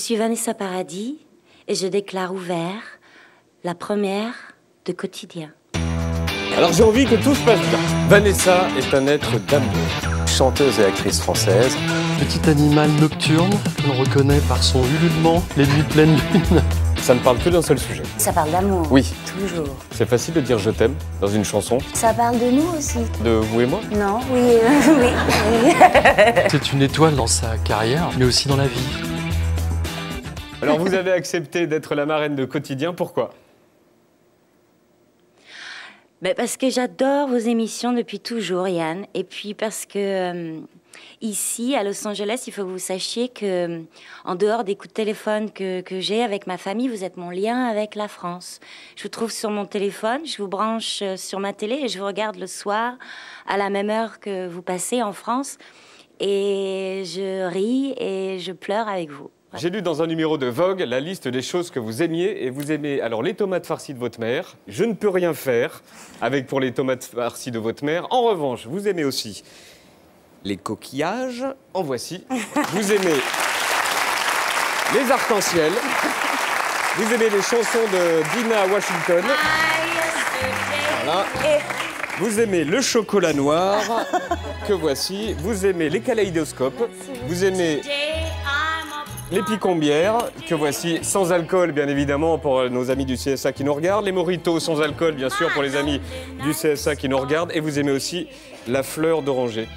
Je suis Vanessa Paradis et je déclare ouvert la première de Quotidien. Alors j'ai envie que tout se passe bien. Vanessa est un être d'amour. Chanteuse et actrice française. Petit animal nocturne, on le reconnaît par son ululement les nuits pleines lune. Ça ne parle que d'un seul sujet. Ça parle d'amour. Oui. Toujours. C'est facile de dire je t'aime dans une chanson. Ça parle de nous aussi. De vous et moi. Non, oui, oui. C'est une étoile dans sa carrière, mais aussi dans la vie. Alors vous avez accepté d'être la marraine de Quotidien, pourquoi? Ben parce que j'adore vos émissions depuis toujours, Yann. Et puis parce que ici, à Los Angeles, il faut que vous sachiez que, en dehors des coups de téléphone que j'ai avec ma famille, vous êtes mon lien avec la France. Je vous trouve sur mon téléphone, je vous branche sur ma télé et je vous regarde le soir à la même heure que vous passez en France. Et je ris et je pleure avec vous. J'ai lu dans un numéro de Vogue la liste des choses que vous aimiez et vous aimez alors les tomates farcies de votre mère. Je ne peux rien faire avec pour les tomates farcies de votre mère. En revanche, vous aimez aussi les coquillages. En voici. Vous aimez les arcs-en-ciel. Vous aimez les chansons de Dina Washington. Voilà. Vous aimez le chocolat noir que voici. Vous aimez les kaléidoscopes. Vous aimez les picombières, que voici, sans alcool, bien évidemment, pour nos amis du CSA qui nous regardent. Les mojitos sans alcool, bien sûr, pour les amis du CSA qui nous regardent. Et vous aimez aussi la fleur d'oranger.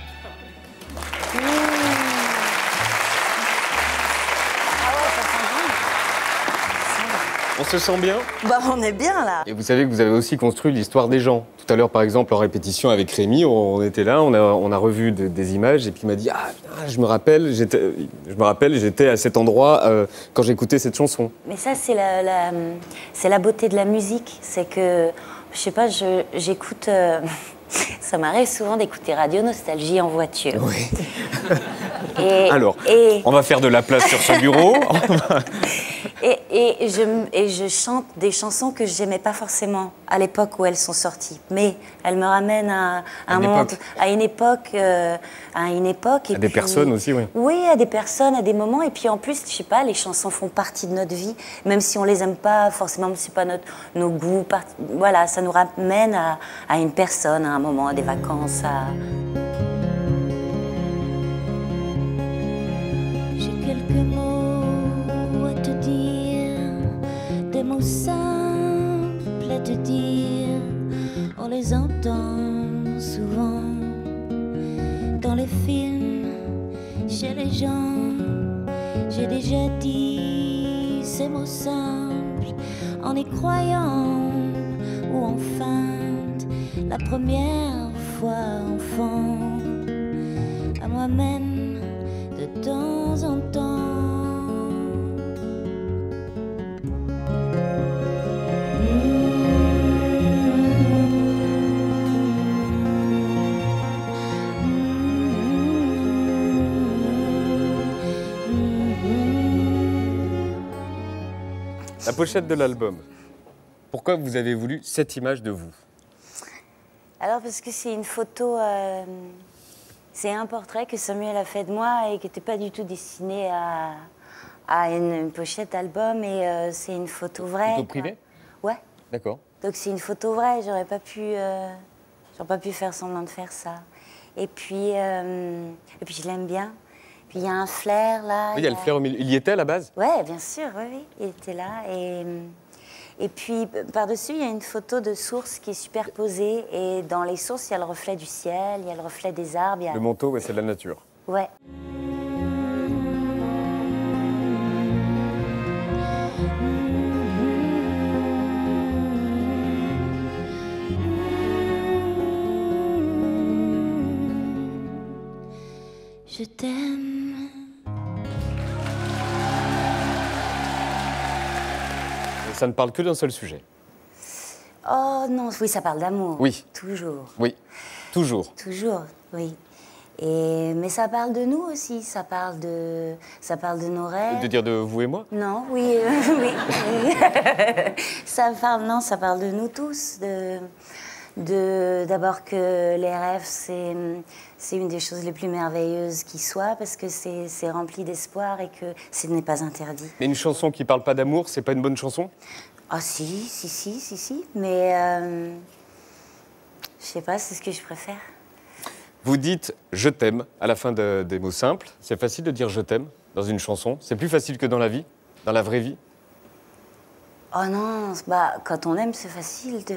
On se sent bien? Bah, on est bien, là. Et vous savez que vous avez aussi construit l'histoire des gens. Tout à l'heure, par exemple, en répétition avec Rémi, on était là, on a revu des images, et puis il m'a dit « Ah, putain, je me rappelle, j'étais à cet endroit quand j'écoutais cette chanson. » Mais ça, c'est la beauté de la musique. C'est que, je sais pas, j'écoute... ça m'arrive souvent d'écouter Radio Nostalgie en voiture. Oui. Alors, on va faire de la place sur ce bureau. et je chante des chansons que j'aimais pas forcément à l'époque où elles sont sorties. Mais elles me ramènent à une époque. À des personnes aussi, oui. Oui, à des personnes, à des moments. Et puis en plus, je sais pas, les chansons font partie de notre vie. Même si on les aime pas, forcément, c'est pas nos goûts. Voilà, ça nous ramène à une personne, à un moment, à des vacances, J'ai quelques mots à te dire, des mots simples à te dire. On les entend souvent dans les films, chez les gens. J'ai déjà dit ces mots simples en y croyant ou en feinte. La première fois enfant, à moi-même de temps en temps. La pochette de l'album. Pourquoi vous avez voulu cette image de vous? Alors parce que c'est une photo, c'est un portrait que Samuel a fait de moi et qui n'était pas du tout destiné à une pochette d'album, et c'est une photo vraie. Photo privée? Ouais. D'accord. Donc c'est une photo vraie, j'aurais pas pu faire semblant de faire ça. Et puis je l'aime bien. Puis il y a un flair là. Oui, il y a le flair au milieu. Il y était à la base? Ouais, bien sûr, oui, il était là. Et puis, par-dessus, il y a une photo de source qui est superposée. Et dans les sources, il y a le reflet du ciel, il y a le reflet des arbres. Le manteau, ouais, c'est de la nature. Ouais. Je t'aime. Ça ne parle que d'un seul sujet. Oh non, oui, ça parle d'amour. Oui. Toujours. Oui, toujours. Toujours, oui. Mais ça parle de nous aussi, ça parle de nos rêves. De dire de vous et moi? Non, oui, oui. Ça parle de nous tous, D'abord que les rêves, c'est une des choses les plus merveilleuses qui soit, parce que c'est rempli d'espoir et que ce n'est pas interdit. Mais une chanson qui parle pas d'amour, c'est pas une bonne chanson? Ah si, mais je sais pas, c'est ce que je préfère. Vous dites « je t'aime » à la fin des mots simples. C'est facile de dire « je t'aime » dans une chanson. C'est plus facile que dans la vie, dans la vraie vie. Oh non, bah, quand on aime, c'est facile de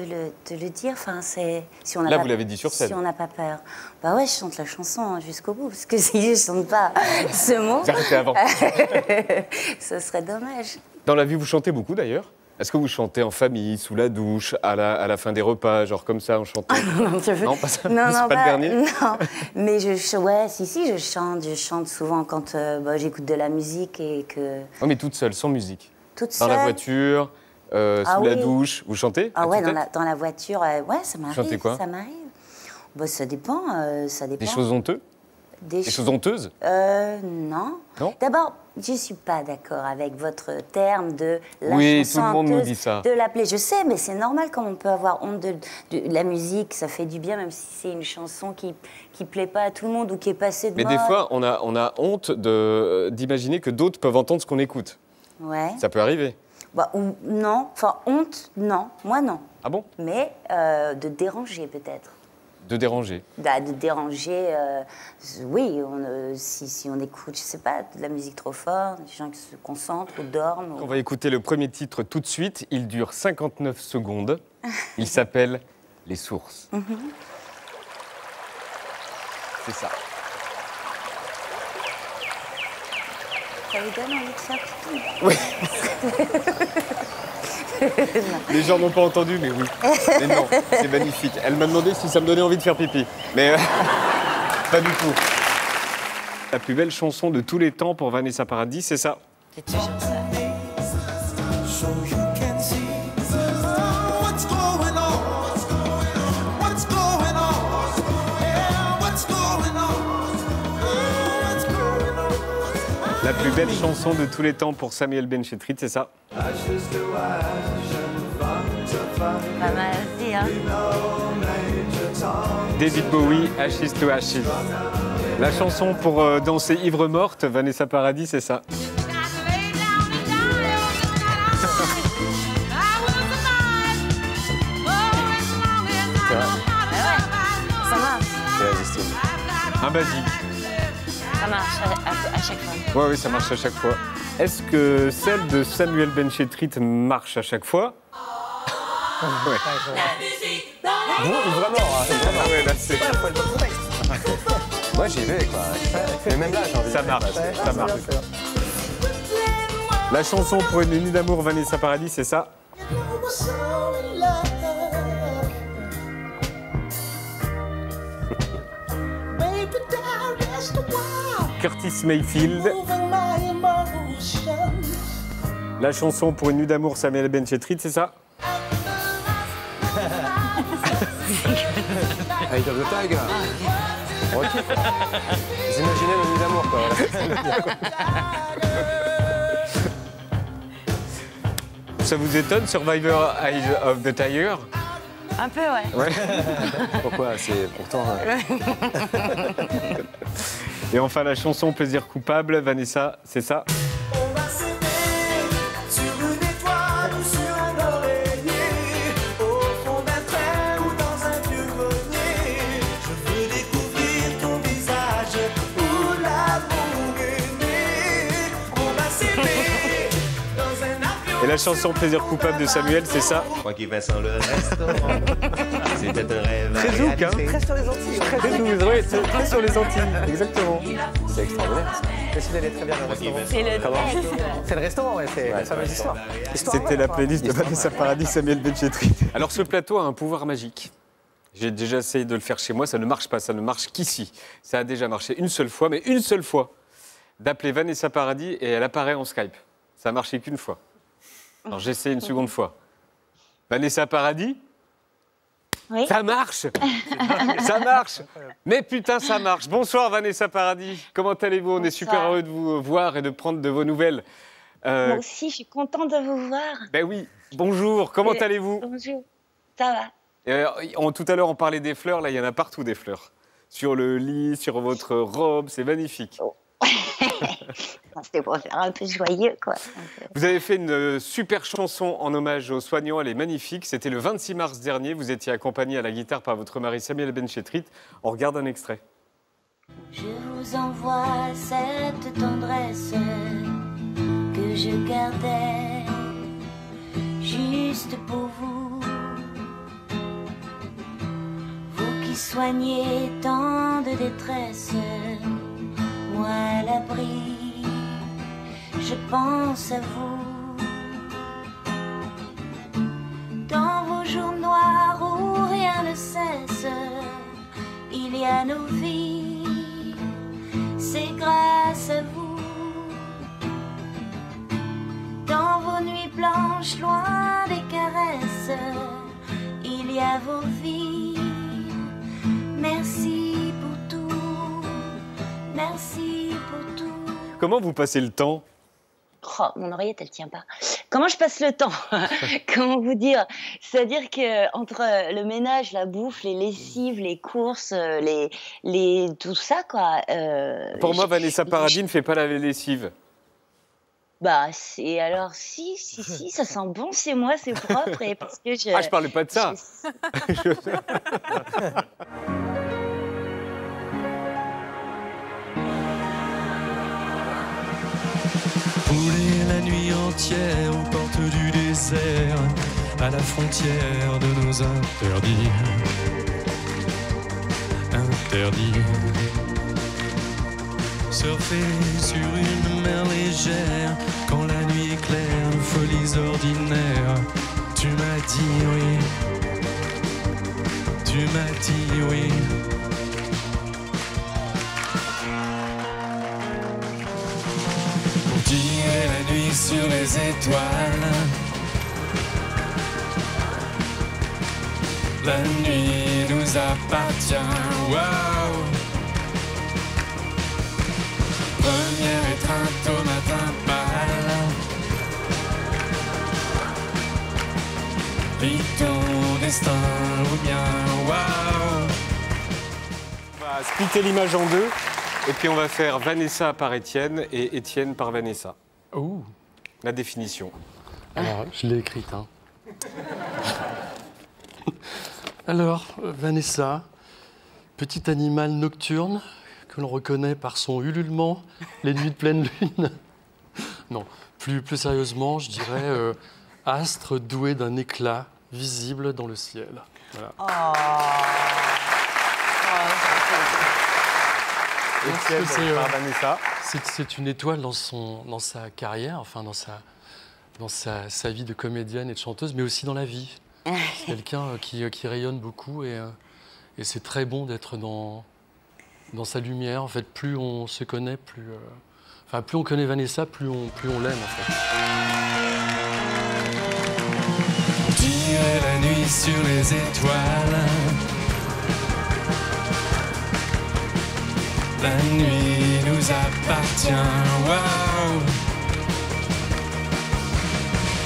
le dire. Enfin, si on a Là, pas, vous l'avez dit sur scène. Si on n'a pas peur. Bah ouais, je chante la chanson jusqu'au bout, parce que si je chante pas ce mot, Vous arrêtez avant. ce serait dommage. Dans la vie, vous chantez beaucoup d'ailleurs. Est-ce que vous chantez en famille, sous la douche, à la fin des repas, genre comme ça, en chantant? Non, pas ça. Non, C'est pas le dernier. Non, mais je chante souvent quand j'écoute de la musique et que... Oh, mais toute seule, sans musique. Toute Dans seule. la voiture, sous la douche, vous chantez? Ah à ouais, tue-tête dans la voiture, ouais, ça m'arrive. Chantez quoi? Ça m'arrive. Bah, ça dépend. Des choses honteuses? Des choses honteuses? Non. Non. D'abord, je ne suis pas d'accord avec votre terme de la Oui, chanson tout le monde nous honteuse, dit ça. de l'appeler. Je sais, mais c'est normal comme on peut avoir honte de la musique. Ça fait du bien, même si c'est une chanson qui plaît pas à tout le monde ou qui est passée de Mais mode. des fois, on a honte d'imaginer que d'autres peuvent entendre ce qu'on écoute. Ouais. Ça peut arriver. Bah, ou non. Enfin, honte, non. Moi, non. Ah bon? Mais de déranger, peut-être. De déranger. De déranger, oui, si on écoute, je sais pas, de la musique trop fort, des gens qui se concentrent ou dorment. On va écouter le premier titre tout de suite. Il dure 59 secondes. Il s'appelle Les Sources. C'est ça. Ça lui donne envie de faire pipi. Oui. Les gens n'ont pas entendu, mais oui. Mais non, c'est magnifique. Elle m'a demandé si ça me donnait envie de faire pipi. Mais pas du tout. La plus belle chanson de tous les temps pour Vanessa Paradis, c'est ça. C'est toujours ça. La plus belle chanson de tous les temps pour Samuel Benchetrit, c'est ça. Pas mal aussi, hein. David Bowie, Ashes to Ashes. La chanson pour danser ivre morte, Vanessa Paradis, c'est ça. Ça marche. Un basique. Ça marche à chaque fois. Oui, ça marche à chaque fois. Est-ce que celle de Samuel Benchetrit marche à chaque fois? Ouais. Bon, vraiment, Ah ouais, là, c'est... Moi, j'y vais, quoi. Mais même là, j'ai envie de Ça marche, ça marche. La chanson pour une nuit d'amour, Vanessa Paradis, c'est ça. Curtis Mayfield. La chanson pour une nuit d'amour, Samuel Benchetrit, c'est ça. Eye of the Tiger. On kiffe. Vous imaginez une nuit d'amour, quoi. Ça vous étonne, Survivor Eye of the Tiger? Un peu, ouais. Ouais. Pourquoi? C'est pourtant... Et enfin, la chanson Plaisir coupable, Vanessa, c'est ça. On va s'aimer sur une étoile ou sur un oreiller, au fond d'un train ou dans un vieux grenier. Je veux découvrir ton visage où l'amour est né. On va s'aimer dans un avion. Et la chanson Plaisir coupable de Samuel, c'est ça. Moi qui vais sans le restaurant, c'était un rêve. Très zouk, hein. Très sur les Antilles. Très doux, oui, c'est très sur les Antilles, exactement. C'est extraordinaire, ça. Cécile, elle est très bien dans le restaurant. C'est le Comment test. C'est le restaurant, ouais, c'est la fameuse histoire. C'était la playlist de Vanessa Paradis, Samuel Benchetrit. Alors ce plateau a un pouvoir magique. J'ai déjà essayé de le faire chez moi, ça ne marche pas, ça ne marche qu'ici. Ça a déjà marché une seule fois, mais une seule fois, d'appeler Vanessa Paradis et elle apparaît en Skype. Ça a marché qu'une fois. Alors j'essaie une seconde fois. Vanessa Paradis, Oui. ça marche. Ça marche. Mais putain, ça marche. Bonsoir Vanessa Paradis. Comment allez-vous? On est super heureux de vous voir et de prendre de vos nouvelles. Moi aussi, je suis contente de vous voir. Ben oui. Bonjour. Comment allez-vous? Bonjour. Ça va. Tout à l'heure, on parlait des fleurs. Là, il y en a partout des fleurs. Sur le lit, sur votre robe, c'est magnifique. C'était pour faire un peu joyeux, quoi. Vous avez fait une super chanson en hommage aux soignants, elle est magnifique. C'était le 26 mars dernier, vous étiez accompagné à la guitare par votre mari Samuel Benchetrit. On regarde un extrait. Je vous envoie cette tendresse que je gardais juste pour vous. Vous qui soignez tant de détresse, moi à l'abri, je pense à vous. Dans vos jours noirs où rien ne cesse, il y a nos vies, c'est grâce à vous. Dans vos nuits blanches, loin des caresses, il y a vos vies. Merci pour tout, merci pour tout. Comment vous passez le temps? Oh, mon oreillette, elle tient pas. Comment je passe le temps? Comment vous dire? C'est-à-dire que entre le ménage, la bouffe, les lessives, les courses, tout ça, quoi. Pour moi, Vanessa Paradis ne fait pas la lessive. Bah, c'est alors si, ça sent bon chez moi, c'est propre et parce que je. Ah, je parlais pas de ça. Rouler la nuit entière aux portes du désert, à la frontière de nos interdits. Interdits. Surfer sur une mer légère, quand la nuit est claire, de folies ordinaires. Tu m'as dit oui, tu m'as dit oui. Tirer la nuit sur les étoiles. La nuit nous appartient. Wow. Première étreinte au matin pâle. Vis ton destin ou bien wow. On va splitter l'image en deux. Et puis on va faire Vanessa par Étienne et Étienne par Vanessa. Ouh. La définition. Alors, je l'ai écrite. Hein. Alors, Vanessa, petit animal nocturne que l'on reconnaît par son ululement les nuits de pleine lune. Non, plus sérieusement, je dirais astre doué d'un éclat visible dans le ciel. Voilà. Étienne par Vanessa. C'est une étoile dans sa carrière, enfin dans sa vie de comédienne et de chanteuse, mais aussi dans la vie. C'est quelqu'un qui rayonne beaucoup et c'est très bon d'être dans sa lumière. En fait, plus on se connaît, plus on connaît Vanessa, plus on l'aime en fait. Tirer la nuit sur les étoiles. La nuit nous appartient, wow.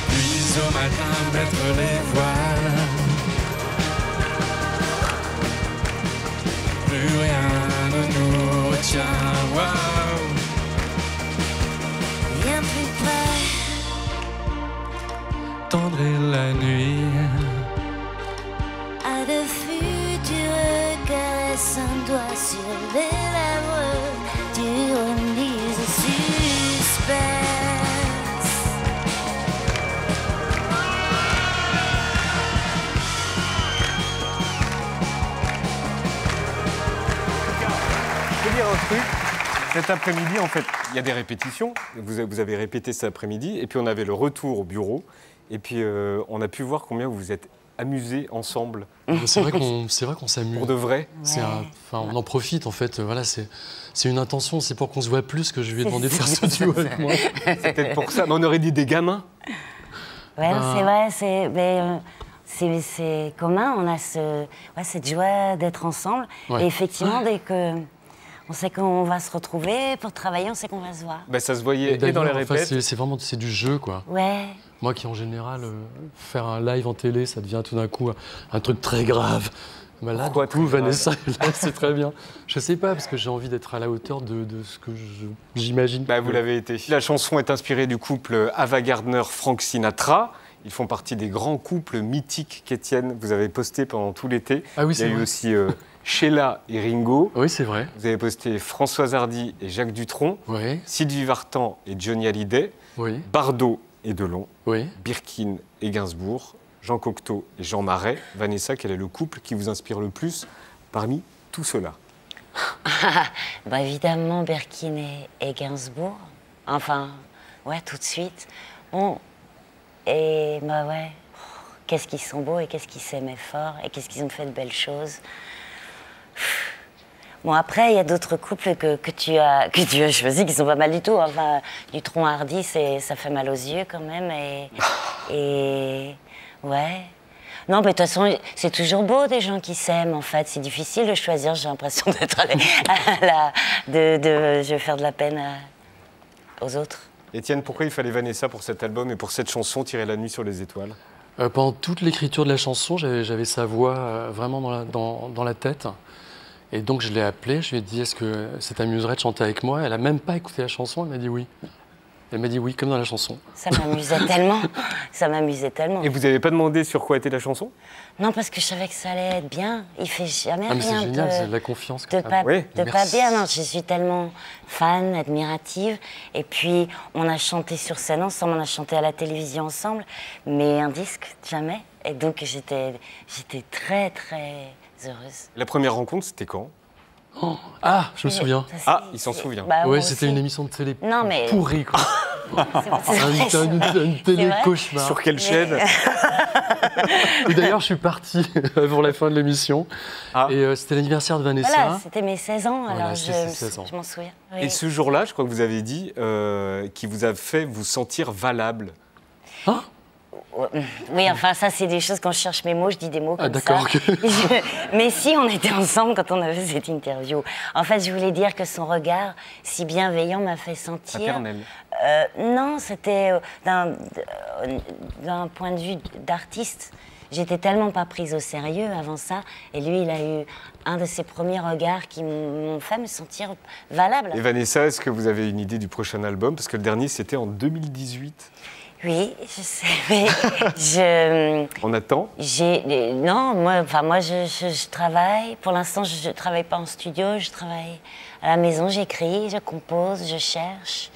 Puis au matin mettre les voiles. Plus rien ne nous retient, wow. Viens plus près, Tendre la nuit. à de futures caresses, un doigt sur les lèvres, tu remises suspense. Je peux dire un truc. Cet après-midi, en fait, il y a des répétitions. Vous avez répété cet après-midi. Et puis, on avait le retour au bureau. Et puis, on a pu voir combien vous vous êtes amusés ensemble. C'est vrai qu'on s'amuse. Pour de vrai. On en profite en fait. Voilà, c'est une intention. C'est pour qu'on se voit plus que je lui ai demandé de faire ce duo avec moi. C'est peut-être pour ça. Mais on aurait dit des gamins. Ouais, c'est vrai, c'est commun, on a cette joie d'être ensemble. Ouais. Et effectivement, dès que On sait qu'on va se retrouver pour travailler, on sait qu'on va se voir. Ben, ça se voyait et d'ailleurs, dans les enfin, répètes. c'est vraiment c'est du jeu, quoi. Ouais. Moi qui, en général, faire un live en télé, ça devient tout d'un coup un truc très grave. Bah là, Pourquoi du coup, très grave Vanessa, là, c'est très bien. Je sais pas, parce que j'ai envie d'être à la hauteur de ce que j'imagine. Bah, vous l'avez été. La chanson est inspirée du couple Ava Gardner-Frank Sinatra. Ils font partie des grands couples mythiques qu'Étienne, vous avez posté pendant tout l'été. Ah oui, Il y a c'est eu vrai. aussi Sheila et Ringo. Oui, c'est vrai. Vous avez posté Françoise Hardy et Jacques Dutronc. Oui, Sylvie Vartan et Johnny Hallyday. oui, Bardot et Delon. oui. Birkin et Gainsbourg. Jean Cocteau et Jean Marais. Vanessa, quel est le couple qui vous inspire le plus parmi tout cela? Bah évidemment, Birkin et Gainsbourg. Enfin, ouais, tout de suite. Bon, et bah ouais, qu'est-ce qu'ils sont beaux et qu'est-ce qu'ils s'aimaient fort et qu'est-ce qu'ils ont fait de belles choses. Bon, après, il y a d'autres couples que tu as choisis qui sont pas mal du tout. Enfin, Dutronc Hardy, ça fait mal aux yeux quand même. Et ouais. Non, mais de toute façon, c'est toujours beau des gens qui s'aiment, en fait. C'est difficile de choisir, j'ai l'impression d'être je vais faire de la peine aux autres. Étienne, pourquoi il fallait Vanessa pour cet album et pour cette chanson, Tirer la nuit sur les étoiles? Pendant toute l'écriture de la chanson, j'avais sa voix vraiment dans la tête. Et donc je l'ai appelée, je lui ai dit, est-ce que ça t'amuserait de chanter avec moi? Elle n'a même pas écouté la chanson, elle m'a dit oui. Elle m'a dit oui, comme dans la chanson. Ça m'amusait tellement, ça m'amusait tellement. Et vous n'avez pas demandé sur quoi était la chanson? Non, parce que je savais que ça allait être bien. Il fait jamais Ah mais c'est rien génial, c'est de la confiance. de comme pas, ça. Oui, de pas merci. bien. Non, je suis tellement fan, admirative. Et puis, on a chanté sur scène ensemble, on a chanté à la télévision ensemble, mais un disque, jamais. Et donc, j'étais très, très heureuse. La première rencontre, c'était quand? Oh, ah, je me souviens. Ça, c'est- Ah, il s'en souvient. Bah, moi Ouais, c'était aussi. une émission de télé Non, mais- pourrie, quoi. C'est vrai, c'est vrai. Une télé vrai cauchemar. Sur quelle chaîne? Et d'ailleurs, je suis parti avant la fin de l'émission. Ah. Et c'était l'anniversaire de Vanessa. Voilà, c'était mes 16 ans, Voilà, alors c'était ses 16 ans. je m'en souviens. Et Oui. ce jour-là, je crois que vous avez dit, qui vous a fait vous sentir valable. Hein? Oui, enfin, ça, c'est des choses, quand je cherche mes mots, je dis des mots Ah, comme d'accord, ça. ok. Mais si, on était ensemble quand on a fait cette interview. En fait, je voulais dire que son regard si bienveillant m'a fait sentir... Paternel. Non, c'était d'un point de vue d'artiste. J'étais tellement pas prise au sérieux avant ça. Et lui, il a eu un de ses premiers regards qui m'ont fait me sentir valable. Et Vanessa, est-ce que vous avez une idée du prochain album? Parce que le dernier, c'était en 2018. Oui, je sais, mais je... On attend. Non, moi, je travaille. Pour l'instant, je ne travaille pas en studio. Je travaille à la maison, j'écris, je compose, je cherche.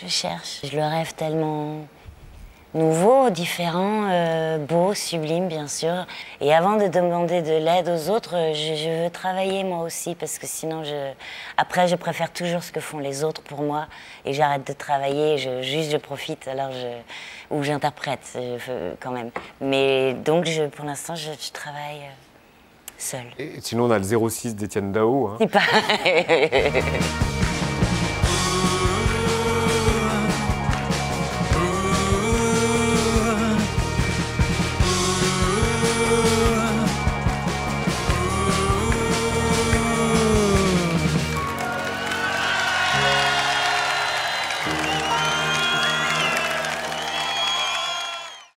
Je le rêve tellement nouveau, différent, beau, sublime, bien sûr. Et avant de demander de l'aide aux autres, je veux travailler moi aussi, parce que sinon, après, je préfère toujours ce que font les autres pour moi, et j'arrête de travailler, juste je profite, alors ou j'interprète quand même. Mais donc, pour l'instant, je travaille seule. Et sinon, on a le 06 d'Étienne Dao. Hein. C'est pas...